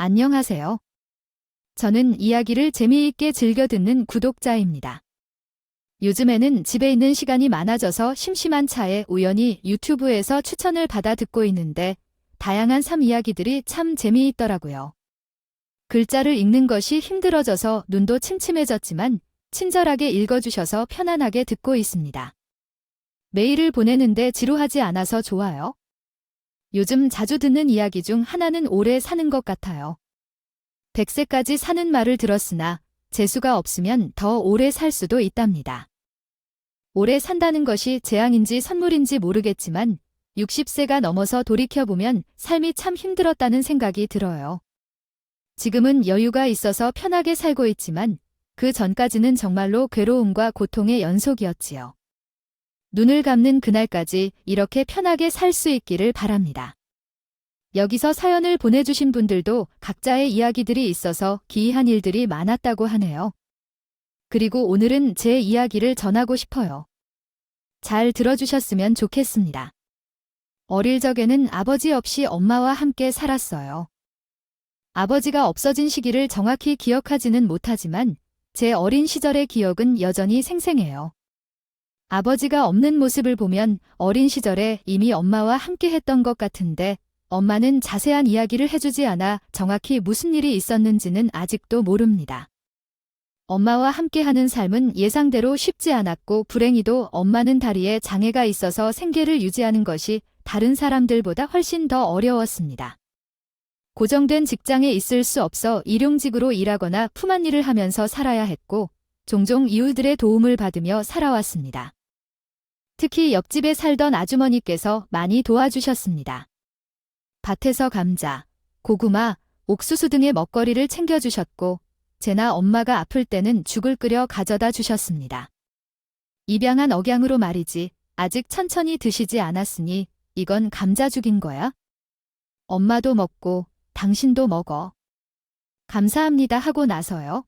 안녕하세요. 저는 이야기를 재미있게 즐겨 듣는 구독자입니다. 요즘에는 집에 있는 시간이 많아져서 심심한 차에 우연히 유튜브에서 추천을 받아 듣고 있는데 다양한 삶 이야기들이 참 재미있더라고요. 글자를 읽는 것이 힘들어져서 눈도 침침해졌지만 친절하게 읽어주셔서 편안하게 듣고 있습니다. 메일을 보내는데 지루하지 않아서 좋아요. 요즘 자주 듣는 이야기 중 하나는 오래 사는 것 같아요. 100세까지 사는 말을 들었으나 재수가 없으면 더 오래 살 수도 있답니다. 오래 산다는 것이 재앙인지 선물인지 모르겠지만 60세가 넘어서 돌이켜보면 삶이 참 힘들었다는 생각이 들어요. 지금은 여유가 있어서 편하게 살고 있지만 그 전까지는 정말로 괴로움과 고통의 연속이었지요. 눈을 감는 그날까지 이렇게 편하게 살 수 있기를 바랍니다. 여기서 사연을 보내주신 분들도 각자의 이야기들이 있어서 기이한 일들이 많았다고 하네요. 그리고 오늘은 제 이야기를 전하고 싶어요. 잘 들어주셨으면 좋겠습니다. 어릴 적에는 아버지 없이 엄마와 함께 살았어요. 아버지가 없어진 시기를 정확히 기억하지는 못하지만 제 어린 시절의 기억은 여전히 생생해요. 아버지가 없는 모습을 보면 어린 시절에 이미 엄마와 함께 했던 것 같은데 엄마는 자세한 이야기를 해주지 않아 정확히 무슨 일이 있었는지는 아직도 모릅니다. 엄마와 함께하는 삶은 예상대로 쉽지 않았고 불행히도 엄마는 다리에 장애가 있어서 생계를 유지하는 것이 다른 사람들보다 훨씬 더 어려웠습니다. 고정된 직장에 있을 수 없어 일용직으로 일하거나 품앗일을 하면서 살아야 했고 종종 이웃들의 도움을 받으며 살아왔습니다. 특히 옆집에 살던 아주머니께서 많이 도와주셨습니다. 밭에서 감자, 고구마, 옥수수 등의 먹거리를 챙겨주셨고 제나 엄마가 아플 때는 죽을 끓여 가져다 주셨습니다. 입양한 억양으로 말이지 아직 천천히 드시지 않았으니 이건 감자죽인 거야? 엄마도 먹고 당신도 먹어. 감사합니다 하고 나서요.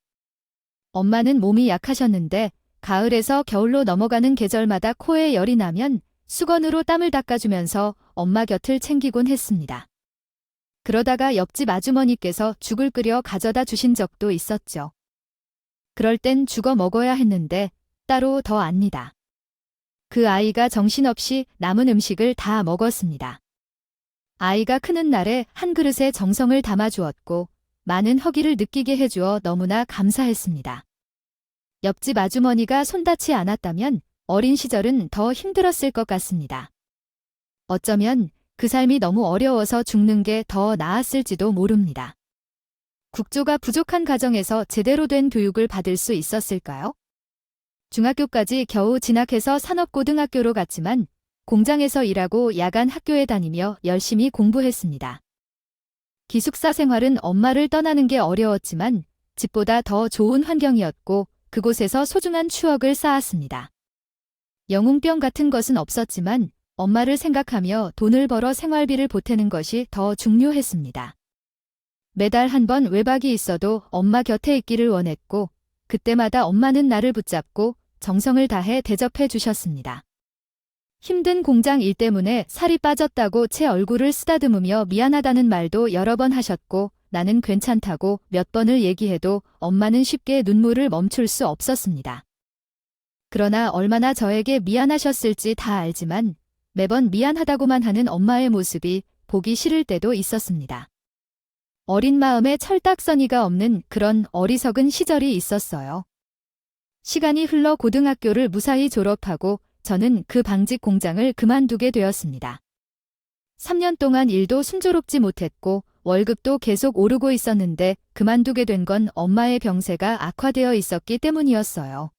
엄마는 몸이 약하셨는데 가을에서 겨울로 넘어가는 계절마다 코에 열이 나면 수건으로 땀을 닦아주면서 엄마 곁을 챙기곤 했습니다. 그러다가 옆집 아주머니께서 죽을 끓여 가져다 주신 적도 있었죠. 그럴 땐 죽어 먹어야 했는데 따로 더 압니다. 그 아이가 정신없이 남은 음식을 다 먹었습니다. 아이가 크는 날에 한 그릇에 정성을 담아주었고 많은 허기를 느끼게 해주어 너무나 감사했습니다. 옆집 아주머니가 손닿지 않았다면 어린 시절은 더 힘들었을 것 같습니다. 어쩌면 그 삶이 너무 어려워서 죽는 게 더 나았을지도 모릅니다. 국조가 부족한 가정에서 제대로 된 교육을 받을 수 있었을까요? 중학교까지 겨우 진학해서 산업고등학교로 갔지만 공장에서 일하고 야간 학교에 다니며 열심히 공부했습니다. 기숙사 생활은 엄마를 떠나는 게 어려웠지만 집보다 더 좋은 환경이었고 그곳에서 소중한 추억을 쌓았습니다. 영웅병 같은 것은 없었지만 엄마를 생각하며 돈을 벌어 생활비를 보태는 것이 더 중요했습니다. 매달 한 번 외박이 있어도 엄마 곁에 있기를 원했고 그때마다 엄마는 나를 붙잡고 정성을 다해 대접해 주셨습니다. 힘든 공장 일 때문에 살이 빠졌다고 제 얼굴을 쓰다듬으며 미안하다는 말도 여러 번 하셨고 나는 괜찮다고 몇 번을 얘기해도 엄마는 쉽게 눈물을 멈출 수 없었습니다. 그러나 얼마나 저에게 미안하셨을지 다 알지만 매번 미안하다고만 하는 엄마의 모습이 보기 싫을 때도 있었습니다. 어린 마음에 철딱서니가 없는 그런 어리석은 시절이 있었어요. 시간이 흘러 고등학교를 무사히 졸업하고 저는 그 방직 공장을 그만두게 되었습니다. 3년 동안 일도 순조롭지 못했고 월급도 계속 오르고 있었는데 그만두게 된 건 엄마의 병세가 악화되어 있었기 때문이었어요.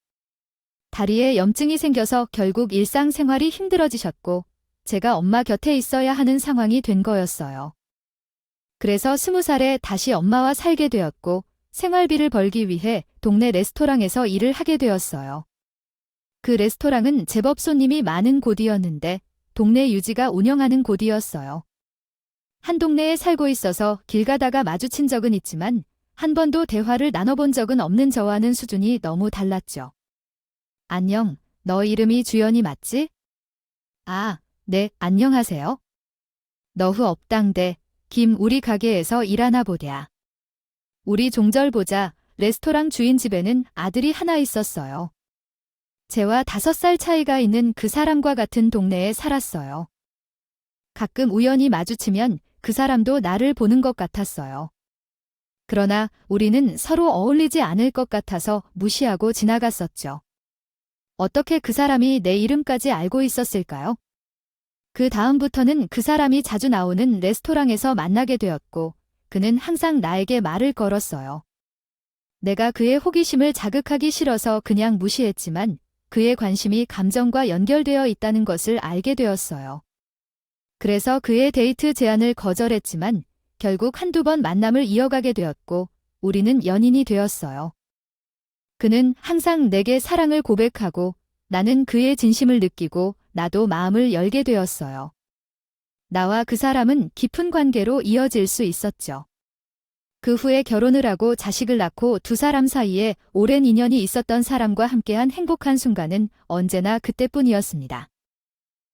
다리에 염증이 생겨서 결국 일상생활이 힘들어지셨고 제가 엄마 곁에 있어야 하는 상황이 된 거였어요. 그래서 20살에 다시 엄마와 살게 되었고 생활비를 벌기 위해 동네 레스토랑에서 일을 하게 되었어요. 그 레스토랑은 제법 손님이 많은 곳이었는데 동네 유지가 운영하는 곳이었어요. 한 동네에 살고 있어서 길 가다가 마주친 적은 있지만 한 번도 대화를 나눠본 적은 없는 저와는 수준이 너무 달랐죠. 안녕, 너 이름이 주연이 맞지? 아, 네, 안녕하세요. 너후 업당대, 김 우리 가게에서 일하나 보랴. 우리 종절보자 레스토랑 주인 집에는 아들이 하나 있었어요. 제와 5살 차이가 있는 그 사람과 같은 동네에 살았어요. 가끔 우연히 마주치면 그 사람도 나를 보는 것 같았어요. 그러나 우리는 서로 어울리지 않을 것 같아서 무시하고 지나갔었죠. 어떻게 그 사람이 내 이름까지 알고 있었을까요? 그 다음부터는 그 사람이 자주 나오는 레스토랑에서 만나게 되었고, 그는 항상 나에게 말을 걸었어요. 내가 그의 호기심을 자극하기 싫어서 그냥 무시했지만, 그의 관심이 감정과 연결되어 있다는 것을 알게 되었어요. 그래서 그의 데이트 제안을 거절했지만, 결국 한두 번 만남을 이어가게 되었고, 우리는 연인이 되었어요. 그는 항상 내게 사랑을 고백하고, 나는 그의 진심을 느끼고, 나도 마음을 열게 되었어요. 나와 그 사람은 깊은 관계로 이어질 수 있었죠. 그 후에 결혼을 하고 자식을 낳고 두 사람 사이에 오랜 인연이 있었던 사람과 함께한 행복한 순간은 언제나 그때뿐이었습니다.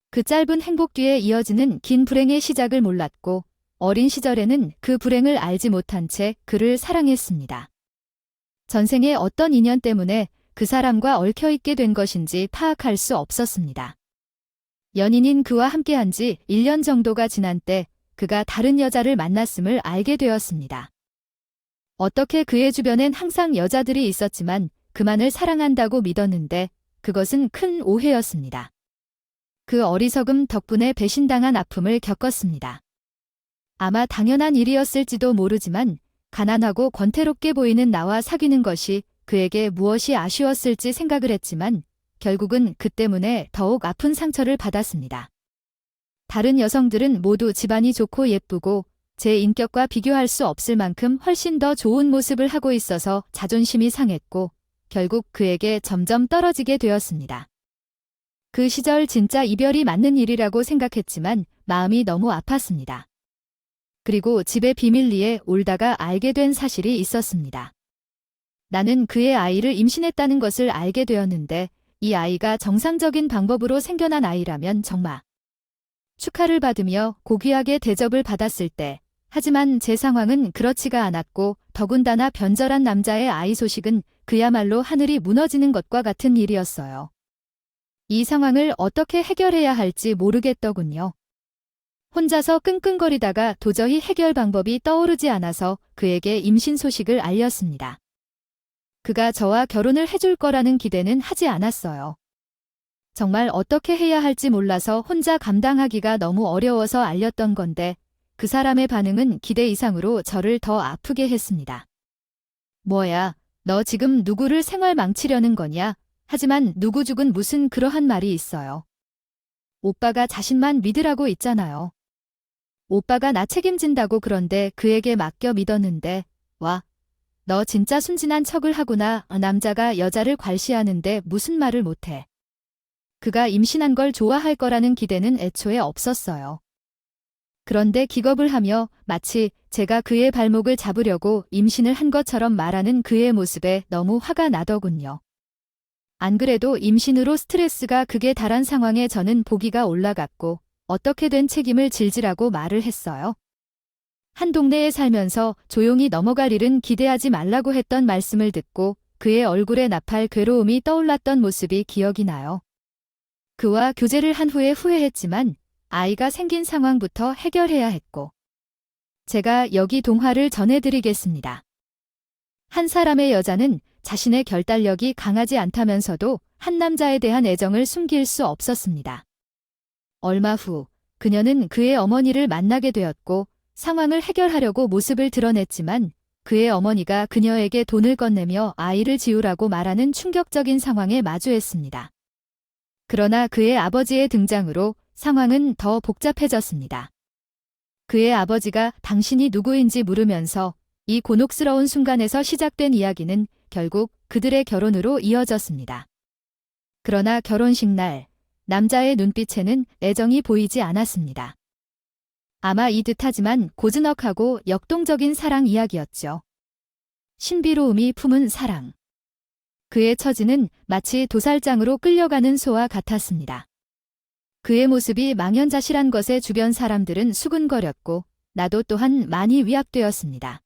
그 짧은 행복 뒤에 이어지는 긴 불행의 시작을 몰랐고, 어린 시절에는 그 불행을 알지 못한 채 그를 사랑했습니다. 전생에 어떤 인연 때문에 그 사람과 얽혀있게 된 것인지 파악할 수 없었습니다. 연인인 그와 함께한 지 1년 정도가 지난 때 그가 다른 여자를 만났음을 알게 되었습니다. 어떻게 그의 주변엔 항상 여자들이 있었지만 그만을 사랑한다고 믿었는데 그것은 큰 오해였습니다. 그 어리석음 덕분에 배신당한 아픔을 겪었습니다. 아마 당연한 일이었을지도 모르지만 가난하고 권태롭게 보이는 나와 사귀는 것이 그에게 무엇이 아쉬웠을지 생각을 했지만 결국은 그 때문에 더욱 아픈 상처를 받았습니다. 다른 여성들은 모두 집안이 좋고 예쁘고 제 인격과 비교할 수 없을 만큼 훨씬 더 좋은 모습을 하고 있어서 자존심이 상했고 결국 그에게 점점 떨어지게 되었습니다. 그 시절 진짜 이별이 맞는 일이라고 생각했지만 마음이 너무 아팠습니다. 그리고 집에 비밀리에 울다가 알게 된 사실이 있었습니다. 나는 그의 아이를 임신했다는 것을 알게 되었는데 이 아이가 정상적인 방법으로 생겨난 아이라면 정말 축하를 받으며 고귀하게 대접을 받았을 때 하지만 제 상황은 그렇지가 않았고 더군다나 변절한 남자의 아이 소식은 그야말로 하늘이 무너지는 것과 같은 일이었어요. 이 상황을 어떻게 해결해야 할지 모르겠더군요. 혼자서 끙끙거리다가 도저히 해결 방법이 떠오르지 않아서 그에게 임신 소식을 알렸습니다. 그가 저와 결혼을 해줄 거라는 기대는 하지 않았어요. 정말 어떻게 해야 할지 몰라서 혼자 감당하기가 너무 어려워서 알렸던 건데 그 사람의 반응은 기대 이상으로 저를 더 아프게 했습니다. 뭐야, 너 지금 누구를 생활 망치려는 거냐? 하지만 누구 죽은 무슨 그러한 말이 있어요. 오빠가 자신만 믿으라고 있잖아요. 오빠가 나 책임진다고 그런데 그에게 맡겨 믿었는데 와, 너 진짜 순진한 척을 하구나. 남자가 여자를 괄시하는데 무슨 말을 못해. 그가 임신한 걸 좋아할 거라는 기대는 애초에 없었어요. 그런데 기겁을 하며 마치 제가 그의 발목을 잡으려고 임신을 한 것처럼 말하는 그의 모습에 너무 화가 나더군요. 안 그래도 임신으로 스트레스가 극에 달한 상황에 저는 보기가 올라갔고 어떻게 된 책임을 질지라고 말을 했어요. 한 동네에 살면서 조용히 넘어갈 일은 기대하지 말라고 했던 말씀을 듣고 그의 얼굴에 나팔 괴로움이 떠올랐던 모습이 기억이 나요. 그와 교제를 한 후에 후회했지만 아이가 생긴 상황부터 해결해야 했고 제가 여기 동화를 전해드리겠습니다. 한 사람의 여자는 자신의 결단력이 강하지 않다면서도 한 남자에 대한 애정을 숨길 수 없었습니다. 얼마 후 그녀는 그의 어머니를 만나게 되었고 상황을 해결하려고 모습을 드러냈지만 그의 어머니가 그녀에게 돈을 건네며 아이를 지우라고 말하는 충격적인 상황에 마주했습니다. 그러나 그의 아버지의 등장으로 상황은 더 복잡해졌습니다. 그의 아버지가 당신이 누구인지 물으면서 이 곤혹스러운 순간에서 시작된 이야기는 결국 그들의 결혼으로 이어졌습니다. 그러나 결혼식 날 남자의 눈빛에는 애정이 보이지 않았습니다. 아마 이듯하지만 고즈넉하고 역동적인 사랑 이야기였죠. 신비로움이 품은 사랑. 그의 처지는 마치 도살장으로 끌려가는 소와 같았습니다. 그의 모습이 망연자실한 것에 주변 사람들은 수근거렸고 나도 또한 많이 위압되었습니다.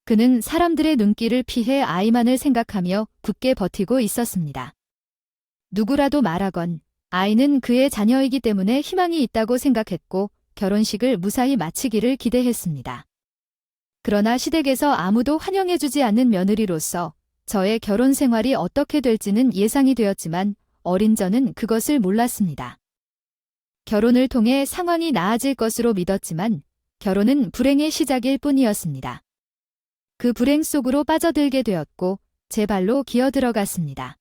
그는 사람들의 눈길을 피해 아이만을 생각하며 굳게 버티고 있었습니다. 누구라도 말하건 아이는 그의 자녀이기 때문에 희망이 있다고 생각했고 결혼식을 무사히 마치기를 기대했습니다. 그러나 시댁에서 아무도 환영해주지 않는 며느리로서 저의 결혼 생활이 어떻게 될지는 예상이 되었지만 어린 저는 그것을 몰랐습니다. 결혼을 통해 상황이 나아질 것으로 믿었지만 결혼은 불행의 시작일 뿐이었습니다. 그 불행 속으로 빠져들게 되었고 제 발로 기어 들어갔습니다.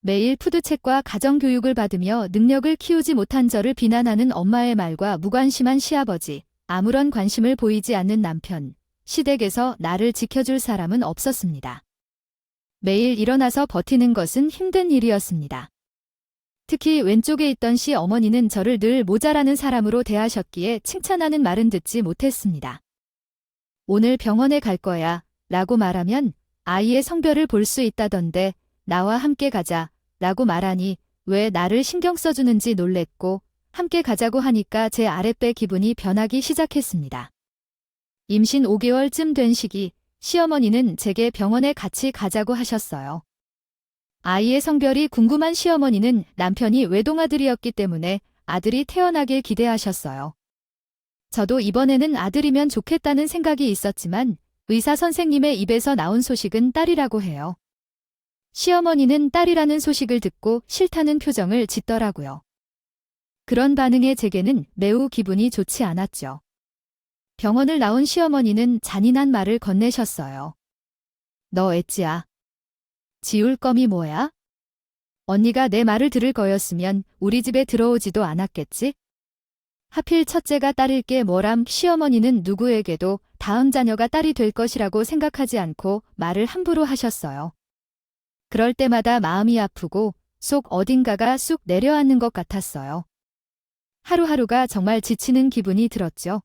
매일 푸드책과 가정교육을 받으며 능력을 키우지 못한 저를 비난하는 엄마의 말과 무관심한 시아버지, 아무런 관심을 보이지 않는 남편, 시댁에서 나를 지켜줄 사람은 없었습니다. 매일 일어나서 버티는 것은 힘든 일이었습니다. 특히 왼쪽에 있던 시어머니는 저를 늘 모자라는 사람으로 대하셨기에 칭찬하는 말은 듣지 못했습니다. 오늘 병원에 갈 거야 라고 말하면 아이의 성별을 볼 수 있다던데 나와 함께 가자 라고 말하니 왜 나를 신경 써주는지 놀랬고 함께 가자고 하니까 제 아랫배 기분이 변하기 시작했습니다. 임신 5개월쯤 된 시기 시어머니는 제게 병원에 같이 가자고 하셨어요. 아이의 성별이 궁금한 시어머니는 남편이 외동아들이었기 때문에 아들이 태어나길 기대하셨어요. 저도 이번에는 아들이면 좋겠다는 생각이 있었지만 의사 선생님의 입에서 나온 소식은 딸이라고 해요. 시어머니는 딸이라는 소식을 듣고 싫다는 표정을 짓더라고요. 그런 반응에 제게는 매우 기분이 좋지 않았죠. 병원을 나온 시어머니는 잔인한 말을 건네셨어요. 너 엣지야. 지울 껌이 뭐야? 언니가 내 말을 들을 거였으면 우리 집에 들어오지도 않았겠지? 하필 첫째가 딸일 게 뭐람. 시어머니는 누구에게도 다음 자녀가 딸이 될 것이라고 생각하지 않고 말을 함부로 하셨어요. 그럴 때마다 마음이 아프고 속 어딘가가 쑥 내려앉는 것 같았어요. 하루하루가 정말 지치는 기분이 들었죠.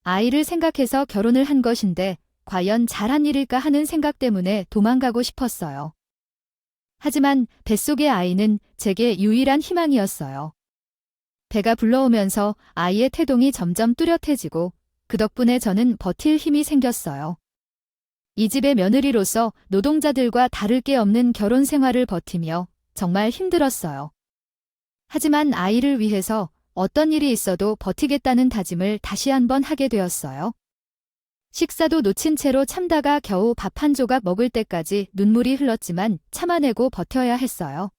아이를 생각해서 결혼을 한 것인데 과연 잘한 일일까 하는 생각 때문에 도망가고 싶었어요. 하지만 뱃속의 아이는 제게 유일한 희망이었어요. 배가 불러오면서 아이의 태동이 점점 뚜렷해지고 그 덕분에 저는 버틸 힘이 생겼어요. 이 집의 며느리로서 노동자들과 다를 게 없는 결혼 생활을 버티며 정말 힘들었어요. 하지만 아이를 위해서 어떤 일이 있어도 버티겠다는 다짐을 다시 한번 하게 되었어요. 식사도 놓친 채로 참다가 겨우 밥 한 조각 먹을 때까지 눈물이 흘렀지만 참아내고 버텨야 했어요.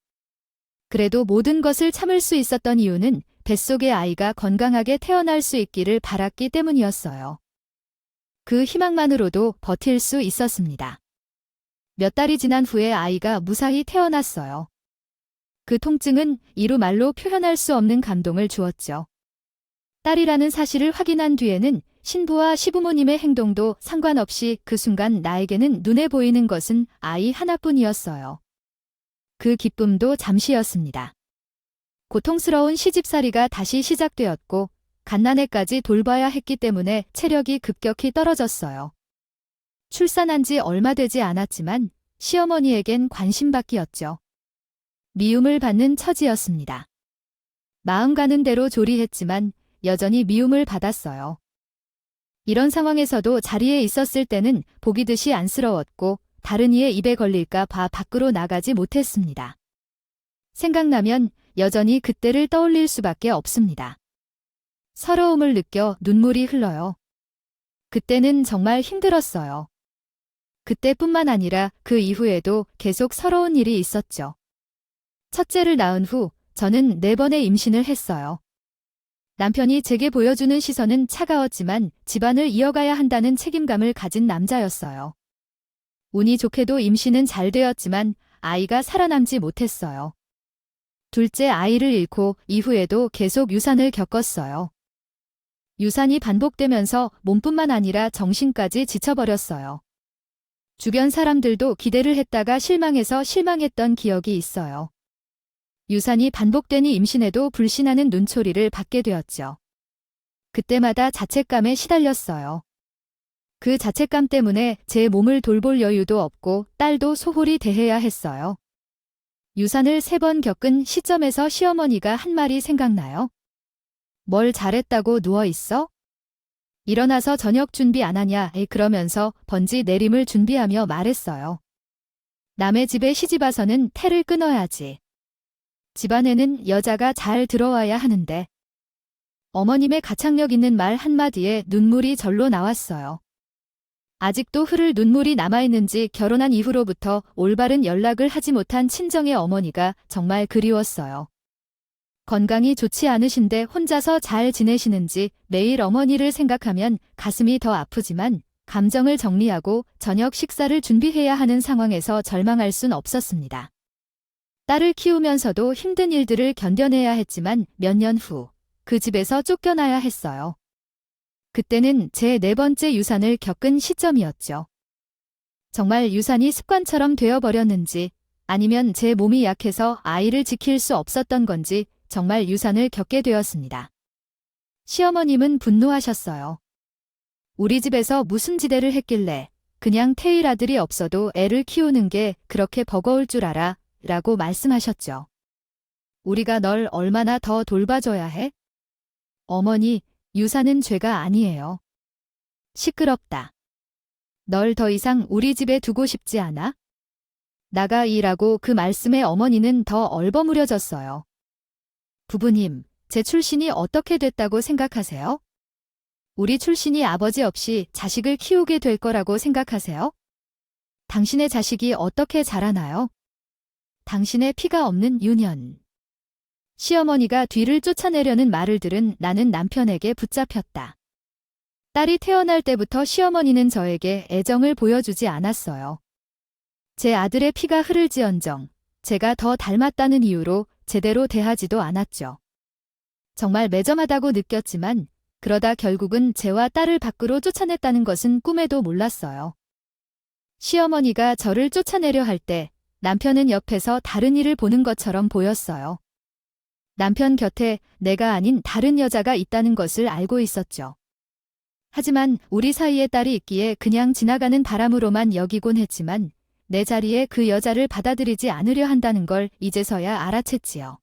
그래도 모든 것을 참을 수 있었던 이유는 뱃속의 아이가 건강하게 태어날 수 있기를 바랐기 때문이었어요. 그 희망만으로도 버틸 수 있었습니다. 몇 달이 지난 후에 아이가 무사히 태어났어요. 그 통증은 이루 말로 표현할 수 없는 감동을 주었죠. 딸이라는 사실을 확인한 뒤에는 신부와 시부모님의 행동도 상관없이 그 순간 나에게는 눈에 보이는 것은 아이 하나뿐이었어요. 그 기쁨도 잠시였습니다. 고통스러운 시집살이가 다시 시작되었고 갓난애까지 돌봐야 했기 때문에 체력이 급격히 떨어졌어요. 출산한 지 얼마 되지 않았지만 시어머니에겐 관심받기였죠. 미움을 받는 처지였습니다. 마음 가는 대로 조리했지만 여전히 미움을 받았어요. 이런 상황에서도 자리에 있었을 때는 보기 듯이 안쓰러웠고 다른 이의 입에 걸릴까 봐 밖으로 나가지 못했습니다. 생각나면 여전히 그때를 떠올릴 수밖에 없습니다. 서러움을 느껴 눈물이 흘러요. 그때는 정말 힘들었어요. 그때뿐만 아니라 그 이후에도 계속 서러운 일이 있었죠. 첫째를 낳은 후 저는 4번의 임신을 했어요. 남편이 제게 보여주는 시선은 차가웠지만 집안을 이어가야 한다는 책임감을 가진 남자였어요. 운이 좋게도 임신은 잘 되었지만 아이가 살아남지 못했어요. 둘째 아이를 잃고 이후에도 계속 유산을 겪었어요. 유산이 반복되면서 몸뿐만 아니라 정신까지 지쳐버렸어요. 주변 사람들도 기대를 했다가 실망해서 실망했던 기억이 있어요. 유산이 반복되니 임신에도 불신하는 눈초리를 받게 되었죠. 그때마다 자책감에 시달렸어요. 그 자책감 때문에 제 몸을 돌볼 여유도 없고 딸도 소홀히 대해야 했어요. 유산을 3번 겪은 시점에서 시어머니가 한 말이 생각나요. 뭘 잘했다고 누워있어? 일어나서 저녁 준비 안 하냐 그러면서 번지 내림을 준비하며 말했어요. 남의 집에 시집 와서는 태를 끊어야지. 집안에는 여자가 잘 들어와야 하는데. 어머님의 가창력 있는 말 한마디에 눈물이 절로 나왔어요. 아직도 흐를 눈물이 남아있는지 결혼한 이후로부터 올바른 연락을 하지 못한 친정의 어머니가 정말 그리웠어요. 건강이 좋지 않으신데 혼자서 잘 지내시는지 매일 어머니를 생각하면 가슴이 더 아프지만 감정을 정리하고 저녁 식사를 준비해야 하는 상황에서 절망할 순 없었습니다. 딸을 키우면서도 힘든 일들을 견뎌내야 했지만 몇 년 후 그 집에서 쫓겨나야 했어요. 그때는 제 4번째 유산을 겪은 시점이었죠. 정말 유산이 습관처럼 되어버렸는지 아니면 제 몸이 약해서 아이를 지킬 수 없었던 건지 정말 유산을 겪게 되었습니다. 시어머님은 분노하셨어요. 우리 집에서 무슨 지대를 했길래 그냥 태일 아들이 없어도 애를 키우는 게 그렇게 버거울 줄 알아? 라고 말씀하셨죠. 우리가 널 얼마나 더 돌봐줘야 해? 어머니, 유산은 죄가 아니에요. 시끄럽다. 널 더 이상 우리 집에 두고 싶지 않아? 나가 일하고 그 말씀에 어머니는 더 얼버무려졌어요. 부부님, 제 출신이 어떻게 됐다고 생각하세요? 우리 출신이 아버지 없이 자식을 키우게 될 거라고 생각하세요? 당신의 자식이 어떻게 자라나요? 당신의 피가 없는 유년. 시어머니가 뒤를 쫓아내려는 말을 들은 나는 남편에게 붙잡혔다. 딸이 태어날 때부터 시어머니는 저에게 애정을 보여주지 않았어요. 제 아들의 피가 흐를지언정 제가 더 닮았다는 이유로 제대로 대하지도 않았죠. 정말 매점하다고 느꼈지만 그러다 결국은 제와 딸을 밖으로 쫓아냈다는 것은 꿈에도 몰랐어요. 시어머니가 저를 쫓아내려 할 때 남편은 옆에서 다른 일을 보는 것처럼 보였어요. 남편 곁에 내가 아닌 다른 여자가 있다는 것을 알고 있었죠. 하지만 우리 사이에 딸이 있기에 그냥 지나가는 바람으로만 여기곤 했지만 내 자리에 그 여자를 받아들이지 않으려 한다는 걸 이제서야 알아챘지요.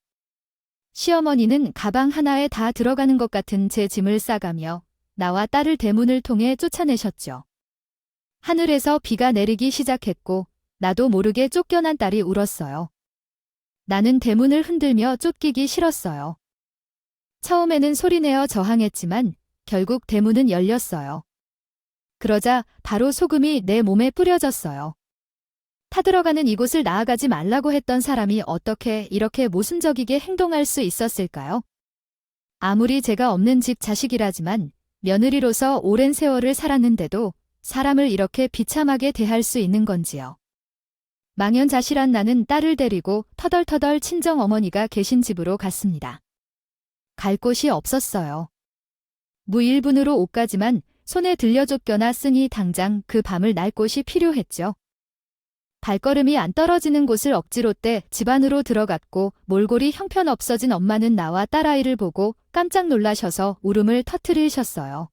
시어머니는 가방 하나에 다 들어가는 것 같은 제 짐을 싸가며 나와 딸을 대문을 통해 쫓아내셨죠. 하늘에서 비가 내리기 시작했고 나도 모르게 쫓겨난 딸이 울었어요. 나는 대문을 흔들며 쫓기기 싫었어요. 처음에는 소리내어 저항했지만 결국 대문은 열렸어요. 그러자 바로 소금이 내 몸에 뿌려졌어요. 타들어가는 이곳을 나아가지 말라고 했던 사람이 어떻게 이렇게 모순적이게 행동할 수 있었을까요? 아무리 제가 없는 집 자식이라지만 며느리로서 오랜 세월을 살았는데도 사람을 이렇게 비참하게 대할 수 있는 건지요. 망연자실한 나는 딸을 데리고 터덜터덜 친정어머니가 계신 집으로 갔습니다. 갈 곳이 없었어요. 무일분으로 옷까지만 손에 들려 쫓겨나 쓰니 당장 그 밤을 날 곳이 필요했죠. 발걸음이 안 떨어지는 곳을 억지로 떼 집 안으로 들어갔고 몰골이 형편없어진 엄마는 나와 딸아이를 보고 깜짝 놀라셔서 울음을 터뜨리셨어요.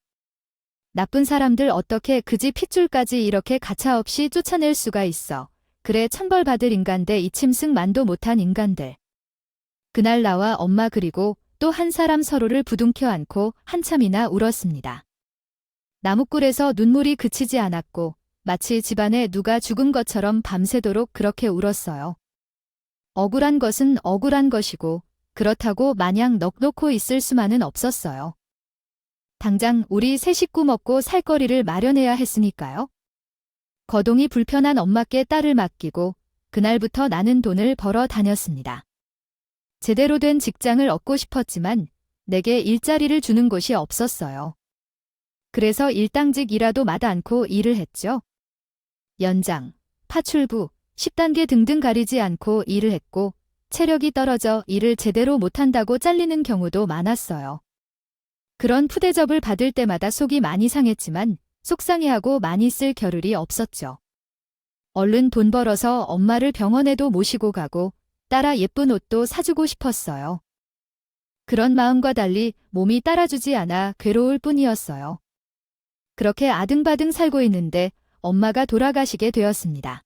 나쁜 사람들 어떻게 그 집 핏줄까지 이렇게 가차없이 쫓아낼 수가 있어. 그래 천벌받을 인간대 이침승 만도 못한 인간들. 그날 나와 엄마 그리고 또 한 사람 서로를 부둥켜 안고 한참이나 울었습니다. 나무꿀에서 눈물이 그치지 않았고 마치 집안에 누가 죽은 것처럼 밤새도록 그렇게 울었어요. 억울한 것은 억울한 것이고 그렇다고 마냥 넋놓고 있을 수만은 없었어요. 당장 우리 세 식구 먹고 살 거리를 마련해야 했으니까요. 거동이 불편한 엄마께 딸을 맡기고 그날부터 나는 돈을 벌어 다녔습니다. 제대로 된 직장을 얻고 싶었지만 내게 일자리를 주는 곳이 없었어요. 그래서 일당직이라도 마다 않고 일을 했죠. 연장, 파출부, 10단계 등등 가리지 않고 일을 했고 체력이 떨어져 일을 제대로 못한다고 잘리는 경우도 많았어요. 그런 푸대접을 받을 때마다 속이 많이 상했지만 속상해하고 많이 쓸 겨를이 없었죠. 얼른 돈 벌어서 엄마를 병원에도 모시고 가고 딸아 예쁜 옷도 사주고 싶었어요. 그런 마음과 달리 몸이 따라주지 않아 괴로울 뿐이었어요. 그렇게 아등바등 살고 있는데 엄마가 돌아가시게 되었습니다.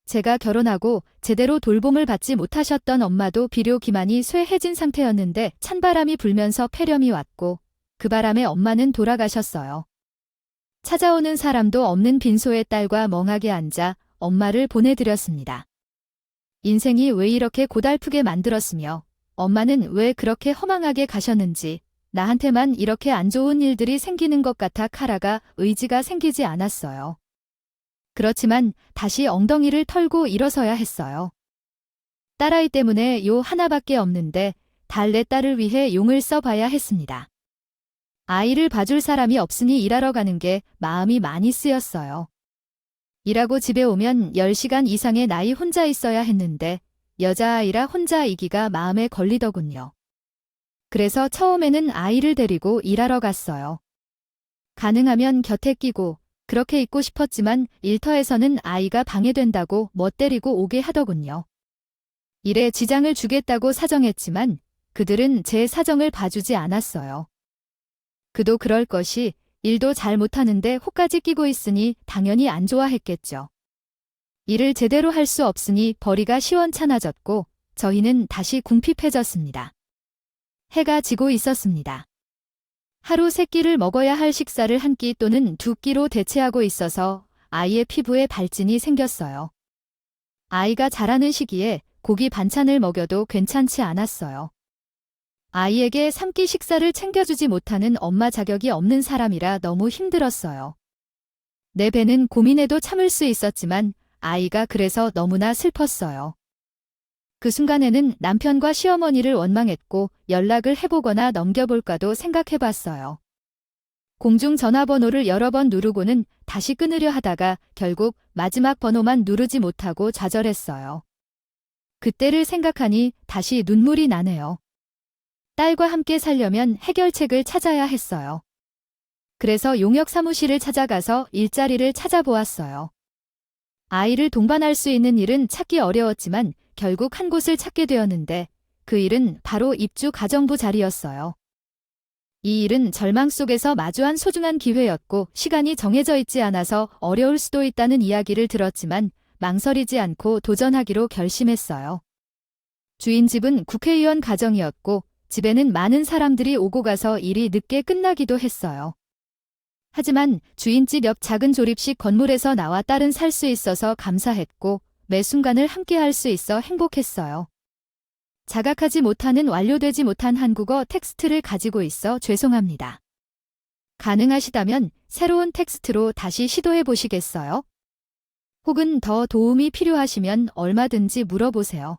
제가 결혼하고 제대로 돌봄을 받지 못하셨던 엄마도 비료 기만이 쇠해진 상태였는데 찬바람이 불면서 폐렴이 왔고 그 바람에 엄마는 돌아가셨어요. 찾아오는 사람도 없는 빈소에 딸과 멍하게 앉아 엄마를 보내드렸습니다. 인생이 왜 이렇게 고달프게 만들었으며 엄마는 왜 그렇게 허망하게 가셨는지 나한테만 이렇게 안 좋은 일들이 생기는 것 같아 카라가 의지가 생기지 않았어요. 그렇지만 다시 엉덩이를 털고 일어서야 했어요. 딸아이 때문에 요 하나밖에 없는데 달래 딸을 위해 용을 써봐야 했습니다. 아이를 봐줄 사람이 없으니 일하러 가는 게 마음이 많이 쓰였어요. 일하고 집에 오면 10시간 이상의 나이 혼자 있어야 했는데 여자아이라 혼자이기가 마음에 걸리더군요. 그래서 처음에는 아이를 데리고 일하러 갔어요. 가능하면 곁에 끼고 그렇게 있고 싶었지만 일터에서는 아이가 방해된다고 멋대리고 오게 하더군요. 일에 지장을 주겠다고 사정했지만 그들은 제 사정을 봐주지 않았어요. 그도 그럴 것이 일도 잘 못하는데 혹까지 끼고 있으니 당연히 안 좋아했겠죠. 일을 제대로 할 수 없으니 벌이가 시원찮아졌고 저희는 다시 궁핍해졌습니다. 해가 지고 있었습니다. 하루 3끼를 먹어야 할 식사를 1끼 또는 2끼로 대체하고 있어서 아이의 피부에 발진이 생겼어요. 아이가 자라는 시기에 고기 반찬을 먹여도 괜찮지 않았어요. 아이에게 3끼 식사를 챙겨주지 못하는 엄마 자격이 없는 사람이라 너무 힘들었어요. 내 배는 고민해도 참을 수 있었지만 아이가 그래서 너무나 슬펐어요. 그 순간에는 남편과 시어머니를 원망했고 연락을 해보거나 넘겨볼까도 생각해봤어요. 공중전화번호를 여러 번 누르고는 다시 끊으려 하다가 결국 마지막 번호만 누르지 못하고 좌절했어요. 그때를 생각하니 다시 눈물이 나네요. 딸과 함께 살려면 해결책을 찾아야 했어요. 그래서 용역 사무실을 찾아가서 일자리를 찾아보았어요. 아이를 동반할 수 있는 일은 찾기 어려웠지만 결국 한 곳을 찾게 되었는데 그 일은 바로 입주 가정부 자리였어요. 이 일은 절망 속에서 마주한 소중한 기회였고 시간이 정해져 있지 않아서 어려울 수도 있다는 이야기를 들었지만 망설이지 않고 도전하기로 결심했어요. 주인 집은 국회의원 가정이었고 집에는 많은 사람들이 오고 가서 일이 늦게 끝나기도 했어요. 하지만 주인집 옆 작은 조립식 건물에서 나와 딸은 살 수 있어서 감사했고 매 순간을 함께할 수 있어 행복했어요. 자각하지 못하는 완료되지 못한 한국어 텍스트를 가지고 있어 죄송합니다. 가능하시다면 새로운 텍스트로 다시 시도해 보시겠어요? 혹은 더 도움이 필요하시면 얼마든지 물어보세요.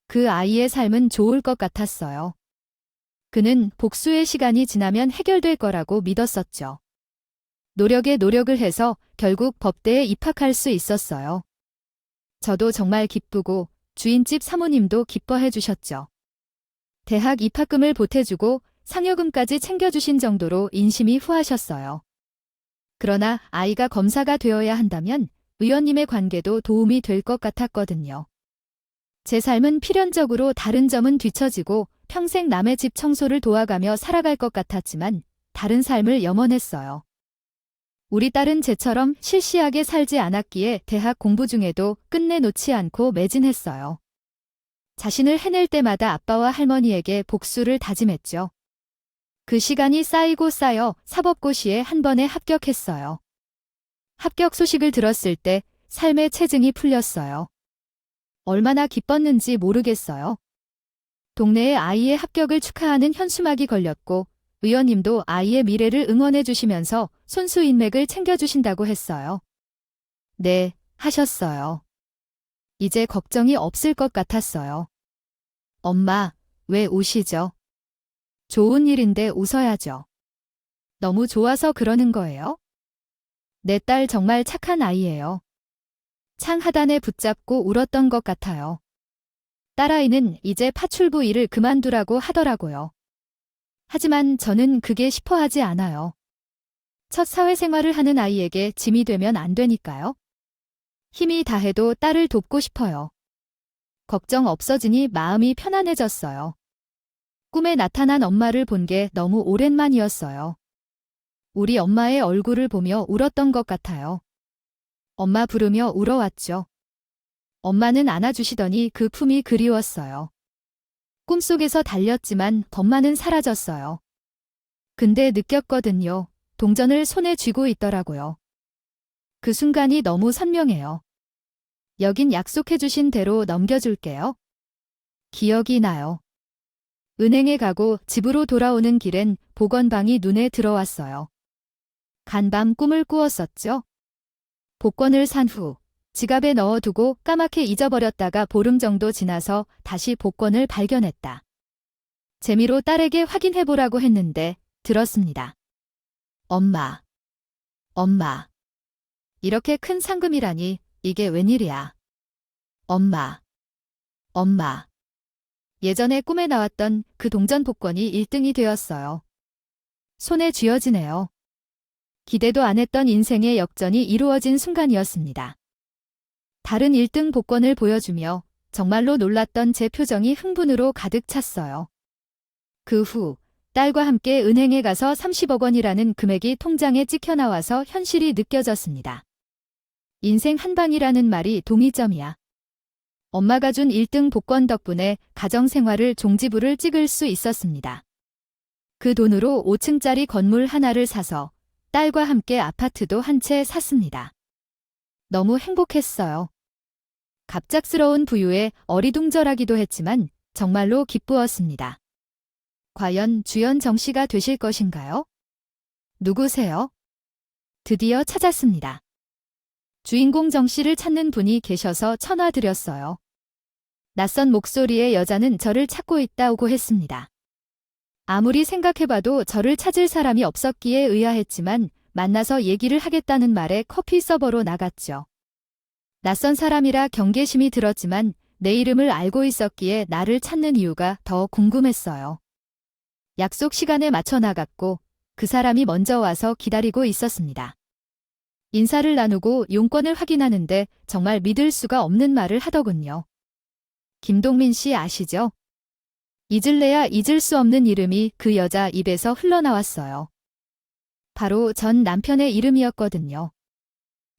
그 아이의 삶은 좋을 것 같았어요. 그는 복수의 시간이 지나면 해결될 거라고 믿었었죠. 노력에 노력을 해서 결국 법대에 입학할 수 있었어요. 저도 정말 기쁘고 주인집 사모님도 기뻐해 주셨죠. 대학 입학금을 보태주고 상여금까지 챙겨주신 정도로 인심이 후하셨어요. 그러나 아이가 검사가 되어야 한다면 의원님의 관계도 도움이 될 것 같았거든요. 제 삶은 필연적으로 다른 점은 뒤처지고 평생 남의 집 청소를 도와가며 살아갈 것 같았지만 다른 삶을 염원했어요. 우리 딸은 제처럼 실시하게 살지 않았기에 대학 공부 중에도 끝내놓지 않고 매진했어요. 자신을 해낼 때마다 아빠와 할머니에게 복수를 다짐했죠. 그 시간이 쌓이고 쌓여 사법고시에 한 번에 합격했어요. 합격 소식을 들었을 때 삶의 체증이 풀렸어요. 얼마나 기뻤는지 모르겠어요. 동네에 아이의 합격을 축하하는 현수막이 걸렸고 의원님도 아이의 미래를 응원해 주시면서 손수 인맥을 챙겨주신다고 했어요. 네, 하셨어요. 이제 걱정이 없을 것 같았어요. 엄마, 왜 우시죠? 좋은 일인데 웃어야죠. 너무 좋아서 그러는 거예요? 내 딸 정말 착한 아이예요. 창 하단에 붙잡고 울었던 것 같아요. 딸아이는 이제 파출부 일을 그만두라고 하더라고요. 하지만 저는 그게 싶어하지 않아요. 첫 사회생활을 하는 아이에게 짐이 되면 안 되니까요. 힘이 다해도 딸을 돕고 싶어요. 걱정 없어지니 마음이 편안해졌어요. 꿈에 나타난 엄마를 본 게 너무 오랜만이었어요. 우리 엄마의 얼굴을 보며 울었던 것 같아요. 엄마 부르며 울어왔죠. 엄마는 안아주시더니 그 품이 그리웠어요. 꿈속에서 달렸지만 엄마는 사라졌어요. 근데 느꼈거든요. 동전을 손에 쥐고 있더라고요. 그 순간이 너무 선명해요. 여긴 약속해주신 대로 넘겨줄게요. 기억이 나요. 은행에 가고 집으로 돌아오는 길엔 복원방이 눈에 들어왔어요. 간밤 꿈을 꾸었었죠. 복권을 산 후 지갑에 넣어두고 까맣게 잊어버렸다가 보름 정도 지나서 다시 복권을 발견했다. 재미로 딸에게 확인해보라고 했는데 들었습니다. 엄마, 엄마. 이렇게 큰 상금이라니 이게 웬일이야. 엄마, 엄마. 예전에 꿈에 나왔던 그 동전 복권이 1등이 되었어요. 손에 쥐어지네요. 기대도 안 했던 인생의 역전이 이루어진 순간이었습니다. 다른 1등 복권을 보여주며 정말로 놀랐던 제 표정이 흥분으로 가득 찼어요. 그 후 딸과 함께 은행에 가서 30억 원이라는 금액이 통장에 찍혀 나와서 현실이 느껴졌습니다. 인생 한방이라는 말이 동의점이야. 엄마가 준 1등 복권 덕분에 가정생활을 종지부를 찍을 수 있었습니다. 그 돈으로 5층짜리 건물 하나를 사서 딸과 함께 아파트도 한 채 샀습니다. 너무 행복했어요. 갑작스러운 부유에 어리둥절하기도 했지만 정말로 기쁘었습니다. 과연 주연 정씨가 되실 것인가요? 누구세요? 드디어 찾았습니다. 주인공 정씨를 찾는 분이 계셔서 전화드렸어요. 낯선 목소리의 여자는 저를 찾고 있다고 했습니다. 아무리 생각해봐도 저를 찾을 사람이 없었기에 의아했지만 만나서 얘기를 하겠다는 말에 커피 서버로 나갔죠. 낯선 사람이라 경계심이 들었지만 내 이름을 알고 있었기에 나를 찾는 이유가 더 궁금했어요. 약속 시간에 맞춰 나갔고 그 사람이 먼저 와서 기다리고 있었습니다. 인사를 나누고 용건을 확인하는데 정말 믿을 수가 없는 말을 하더군요. 김동민 씨 아시죠? 잊을래야 잊을 수 없는 이름이 그 여자 입에서 흘러나왔어요. 바로 전 남편의 이름이었거든요.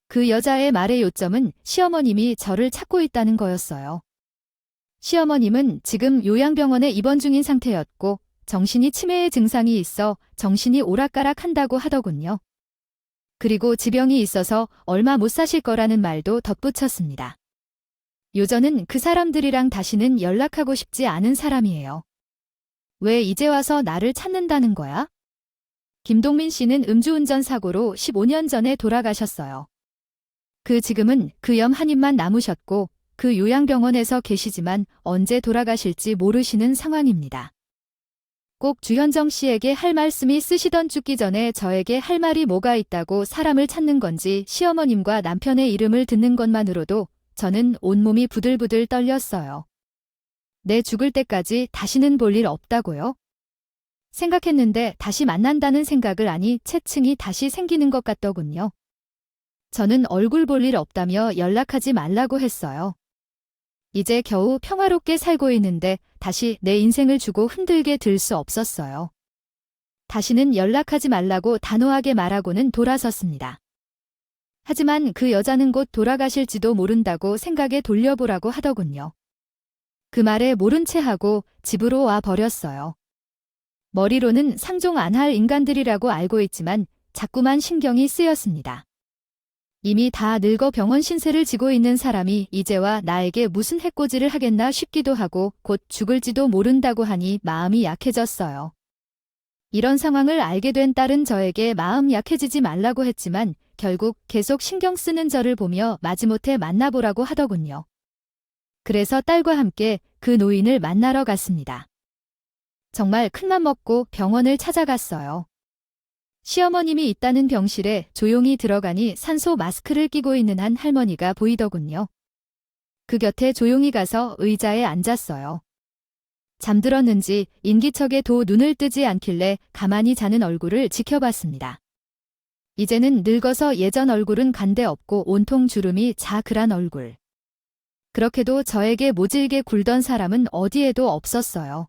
그 여자의 말의 요점은 시어머님이 저를 찾고 있다는 거였어요. 시어머님은 지금 요양병원에 입원 중인 상태였고 정신이 치매의 증상이 있어 정신이 오락가락한다고 하더군요. 그리고 지병이 있어서 얼마 못 사실 거라는 말도 덧붙였습니다. 요저는 그 사람들이랑 다시는 연락하고 싶지 않은 사람이에요. 왜 이제 와서 나를 찾는다는 거야? 김동민 씨는 음주운전 사고로 15년 전에 돌아가셨어요. 지금은 그 염 한 입만 남으셨고 그 요양병원에서 계시지만 언제 돌아가실지 모르시는 상황입니다. 꼭 주현정 씨에게 할 말씀이 쓰시던 죽기 전에 저에게 할 말이 뭐가 있다고 사람을 찾는 건지 시어머님과 남편의 이름을 듣는 것만으로도 저는 온몸이 부들부들 떨렸어요. 내 죽을 때까지 다시는 볼 일 없다고요? 생각했는데 다시 만난다는 생각을 하니 채층이 다시 생기는 것 같더군요. 저는 얼굴 볼 일 없다며 연락하지 말라고 했어요. 이제 겨우 평화롭게 살고 있는데 다시 내 인생을 주고 흔들게 들 수 없었어요. 다시는 연락하지 말라고 단호하게 말하고는 돌아섰습니다. 하지만 그 여자는 곧 돌아가실지도 모른다고 생각에 돌려보라고 하더군요. 그 말에 모른 채 하고 집으로 와 버렸어요. 머리로는 상종 안 할 인간들이라고 알고 있지만 자꾸만 신경이 쓰였습니다. 이미 다 늙어 병원 신세를 지고 있는 사람이 이제와 나에게 무슨 해코지를 하겠나 싶기도 하고 곧 죽을지도 모른다고 하니 마음이 약해졌어요. 이런 상황을 알게 된 딸은 저에게 마음 약해지지 말라고 했지만 결국 계속 신경 쓰는 저를 보며 마지못해 만나보라고 하더군요. 그래서 딸과 함께 그 노인을 만나러 갔습니다. 정말 큰맘 먹고 병원을 찾아갔어요. 시어머님이 있다는 병실에 조용히 들어가니 산소 마스크를 끼고 있는 한 할머니가 보이더군요. 그 곁에 조용히 가서 의자에 앉았어요. 잠들었는지 인기척에도 눈을 뜨지 않길래 가만히 자는 얼굴을 지켜봤습니다. 이제는 늙어서 예전 얼굴은 간데 없고 온통 주름이 자그란 얼굴. 그렇게도 저에게 모질게 굴던 사람은 어디에도 없었어요.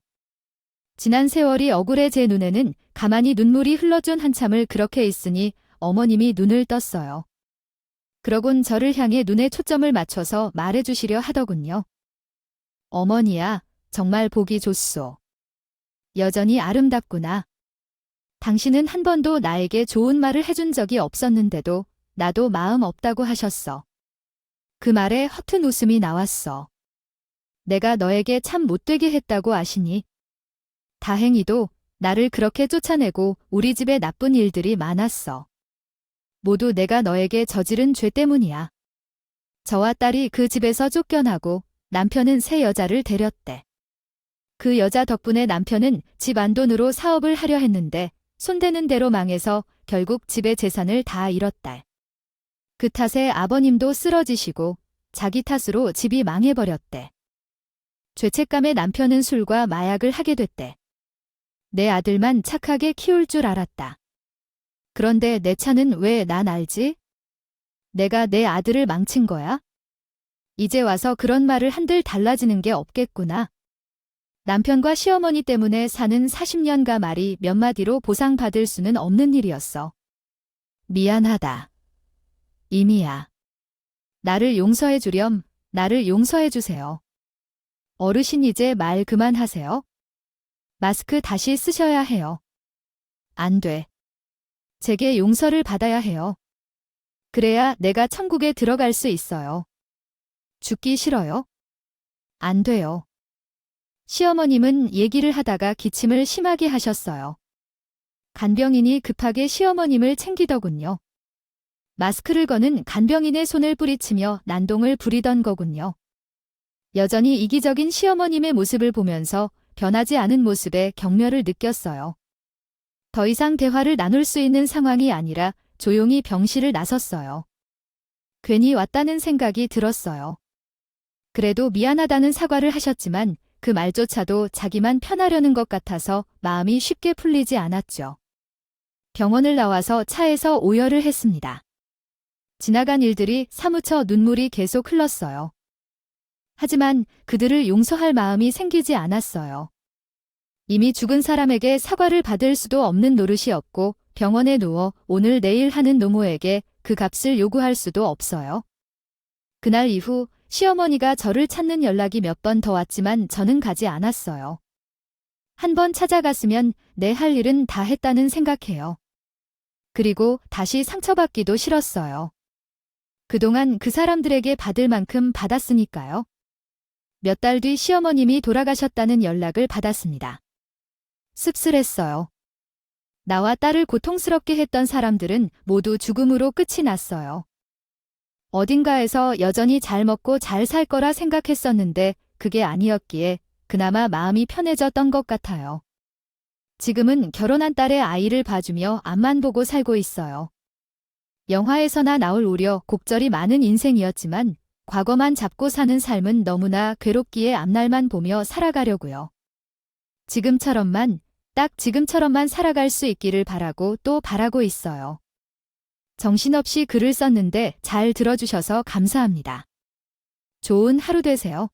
지난 세월이 억울해 제 눈에는 가만히 눈물이 흘러준 한참을 그렇게 있으니 어머님이 눈을 떴어요. 그러곤 저를 향해 눈에 초점을 맞춰서 말해주시려 하더군요. 어머니야, 정말 보기 좋소. 여전히 아름답구나. 당신은 한 번도 나에게 좋은 말을 해준 적이 없었는데도 나도 마음 없다고 하셨어. 그 말에 허튼 웃음이 나왔어. 내가 너에게 참 못되게 했다고 아시니? 다행히도 나를 그렇게 쫓아내고 우리 집에 나쁜 일들이 많았어. 모두 내가 너에게 저지른 죄 때문이야. 저와 딸이 그 집에서 쫓겨나고 남편은 새 여자를 데렸대. 그 여자 덕분에 남편은 집 안돈으로 사업을 하려 했는데 손대는 대로 망해서 결국 집의 재산을 다 잃었다. 그 탓에 아버님도 쓰러지시고 자기 탓으로 집이 망해버렸대. 죄책감에 남편은 술과 마약을 하게 됐대. 내 아들만 착하게 키울 줄 알았다. 그런데 내 차는 왜 난 알지? 내가 내 아들을 망친 거야? 이제 와서 그런 말을 한들 달라지는 게 없겠구나. 남편과 시어머니 때문에 사는 40년가 말이 몇 마디로 보상받을 수는 없는 일이었어. 미안하다. 이미야. 나를 용서해 주렴. 나를 용서해 주세요. 어르신 이제 말 그만하세요. 마스크 다시 쓰셔야 해요. 안 돼. 제게 용서를 받아야 해요. 그래야 내가 천국에 들어갈 수 있어요. 죽기 싫어요? 안 돼요. 시어머님은 얘기를 하다가 기침을 심하게 하셨어요. 간병인이 급하게 시어머님을 챙기더군요. 마스크를 거는 간병인의 손을 뿌리치며 난동을 부리던 거군요. 여전히 이기적인 시어머님의 모습을 보면서 변하지 않은 모습에 경멸을 느꼈어요. 더 이상 대화를 나눌 수 있는 상황이 아니라 조용히 병실을 나섰어요. 괜히 왔다는 생각이 들었어요. 그래도 미안하다는 사과를 하셨지만 그 말조차도 자기만 편하려는 것 같아서 마음이 쉽게 풀리지 않았죠. 병원을 나와서 차에서 오열을 했습니다. 지나간 일들이 사무쳐 눈물이 계속 흘렀어요. 하지만 그들을 용서할 마음이 생기지 않았어요. 이미 죽은 사람에게 사과를 받을 수도 없는 노릇이었고 병원에 누워 오늘 내일 하는 노모에게 그 값을 요구할 수도 없어요. 그날 이후 시어머니가 저를 찾는 연락이 몇 번 더 왔지만 저는 가지 않았어요. 한 번 찾아갔으면 내 할 일은 다 했다는 생각해요. 그리고 다시 상처받기도 싫었어요. 그동안 그 사람들에게 받을 만큼 받았으니까요. 몇 달 뒤 시어머님이 돌아가셨다는 연락을 받았습니다. 씁쓸했어요. 나와 딸을 고통스럽게 했던 사람들은 모두 죽음으로 끝이 났어요. 어딘가에서 여전히 잘 먹고 잘 살 거라 생각했었는데 그게 아니었기에 그나마 마음이 편해졌던 것 같아요. 지금은 결혼한 딸의 아이를 봐주며 앞만 보고 살고 있어요. 영화에서나 나올 우려 곡절이 많은 인생이었지만 과거만 잡고 사는 삶은 너무나 괴롭기에 앞날만 보며 살아가려고요. 지금처럼만, 딱 지금처럼만 살아갈 수 있기를 바라고 또 바라고 있어요. 정신없이 글을 썼는데 잘 들어주셔서 감사합니다. 좋은 하루 되세요.